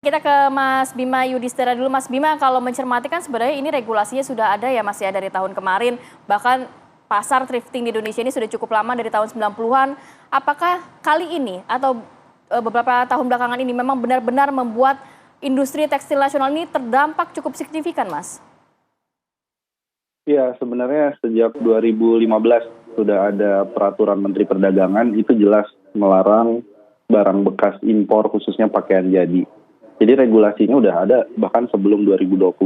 Kita ke Mas Bima Yudhistira dulu. Mas Bima, kalau mencermati kan sebenarnya ini regulasinya sudah ada ya Mas ya dari tahun kemarin. Bahkan pasar thrifting di Indonesia ini sudah cukup lama dari tahun 90-an. Apakah kali ini atau beberapa tahun belakangan ini memang benar-benar membuat industri tekstil nasional ini terdampak cukup signifikan, Mas? Iya, sebenarnya sejak 2015 sudah ada peraturan Menteri Perdagangan itu jelas melarang barang bekas impor khususnya pakaian jadi. Jadi regulasinya udah ada bahkan sebelum 2021.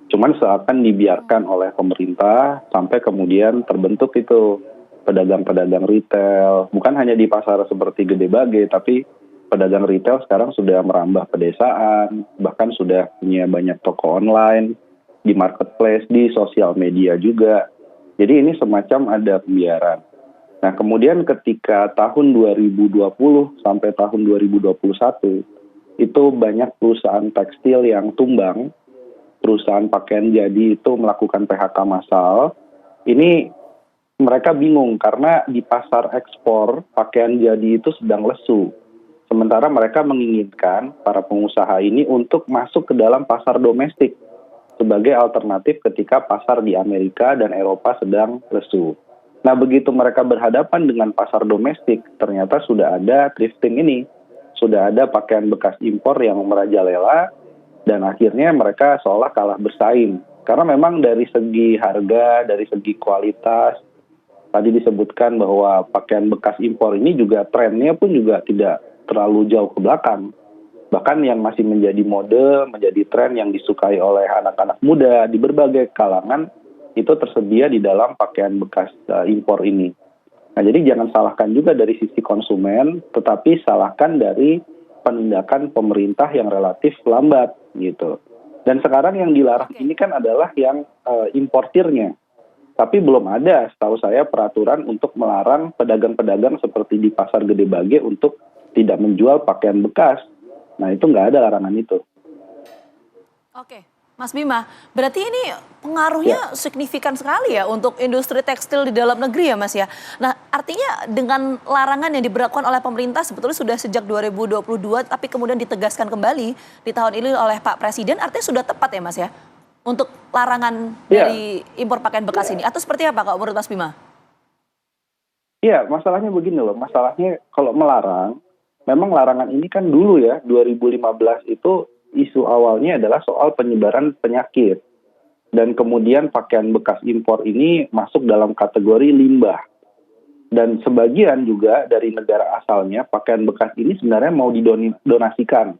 Cuman seakan dibiarkan oleh pemerintah sampai kemudian terbentuk itu pedagang-pedagang retail. Bukan hanya di pasar seperti Gede Bage, tapi pedagang retail sekarang sudah merambah pedesaan, bahkan sudah punya banyak toko online, di marketplace, di sosial media juga. Jadi ini semacam ada pembiaran. Nah kemudian ketika tahun 2020 sampai tahun 2021, itu banyak perusahaan tekstil yang tumbang, perusahaan pakaian jadi itu melakukan PHK massal. Ini mereka bingung karena di pasar ekspor pakaian jadi itu sedang lesu. Sementara mereka menginginkan para pengusaha ini untuk masuk ke dalam pasar domestik sebagai alternatif ketika pasar di Amerika dan Eropa sedang lesu. Nah begitu mereka berhadapan dengan pasar domestik, ternyata sudah ada thrifting ini. Sudah ada pakaian bekas impor yang merajalela dan akhirnya mereka seolah kalah bersaing. Karena memang dari segi harga, dari segi kualitas, tadi disebutkan bahwa pakaian bekas impor ini juga trennya pun juga tidak terlalu jauh ke belakang. Bahkan yang masih menjadi mode, menjadi tren yang disukai oleh anak-anak muda di berbagai kalangan itu tersedia di dalam pakaian bekas impor ini. Nah, jadi jangan salahkan juga dari sisi konsumen, tetapi salahkan dari penindakan pemerintah yang relatif lambat gitu. Dan sekarang yang dilarang ini kan adalah yang importirnya. Tapi belum ada setahu saya peraturan untuk melarang pedagang-pedagang seperti di Pasar Gede Bage untuk tidak menjual pakaian bekas. Nah, itu nggak ada larangan itu. Oke, Mas Bima, berarti ini pengaruhnya signifikan sekali ya untuk industri tekstil di dalam negeri ya Mas ya. Nah artinya dengan larangan yang diberlakukan oleh pemerintah sebetulnya sudah sejak 2022 tapi kemudian ditegaskan kembali di tahun ini oleh Pak Presiden, artinya sudah tepat ya Mas ya untuk larangan dari impor pakaian bekas ini, atau seperti apa kalau menurut Mas Bima? Iya, masalahnya begini loh, masalahnya kalau melarang, memang larangan ini kan dulu ya, 2015 itu isu awalnya adalah soal penyebaran penyakit. Dan kemudian pakaian bekas impor ini masuk dalam kategori limbah. Dan sebagian juga dari negara asalnya, pakaian bekas ini sebenarnya mau didonasikan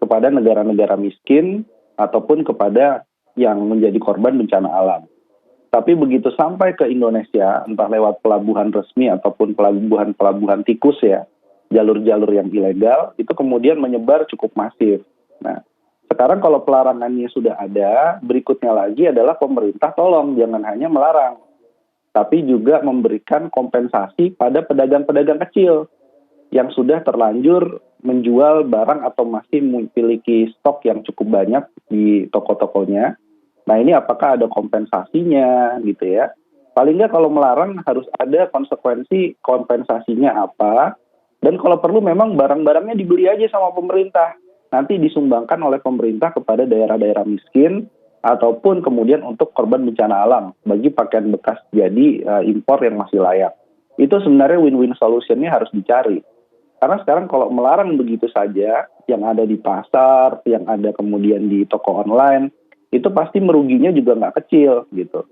kepada negara-negara miskin ataupun kepada yang menjadi korban bencana alam. Tapi begitu sampai ke Indonesia, entah lewat pelabuhan resmi ataupun pelabuhan-pelabuhan tikus ya, jalur-jalur yang ilegal, itu kemudian menyebar cukup masif. Nah, sekarang kalau pelarangannya sudah ada, berikutnya lagi adalah pemerintah tolong jangan hanya melarang, tapi juga memberikan kompensasi pada pedagang-pedagang kecil yang sudah terlanjur menjual barang atau masih memiliki stok yang cukup banyak di toko-tokonya. Nah ini apakah ada kompensasinya gitu ya. Paling nggak kalau melarang harus ada konsekuensi kompensasinya apa. Dan kalau perlu memang barang-barangnya dibeli aja sama pemerintah. Nanti disumbangkan oleh pemerintah kepada daerah-daerah miskin ataupun kemudian untuk korban bencana alam bagi pakaian bekas jadi impor yang masih layak. Itu sebenarnya win-win solutionnya harus dicari. Karena sekarang kalau melarang begitu saja, yang ada di pasar, yang ada kemudian di toko online, itu pasti meruginya juga nggak kecil gitu.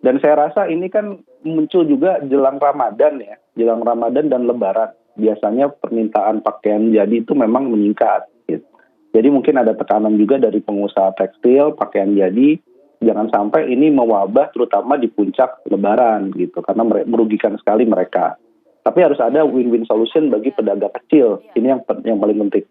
Dan saya rasa ini kan muncul juga jelang Ramadan ya, jelang Ramadan dan Lebaran. Biasanya permintaan pakaian jadi itu memang meningkat. Gitu. Jadi mungkin ada tekanan juga dari pengusaha tekstil, pakaian jadi, jangan sampai ini mewabah terutama di puncak Lebaran gitu, karena merugikan sekali mereka. Tapi harus ada win-win solution bagi pedagang kecil, ini yang paling penting.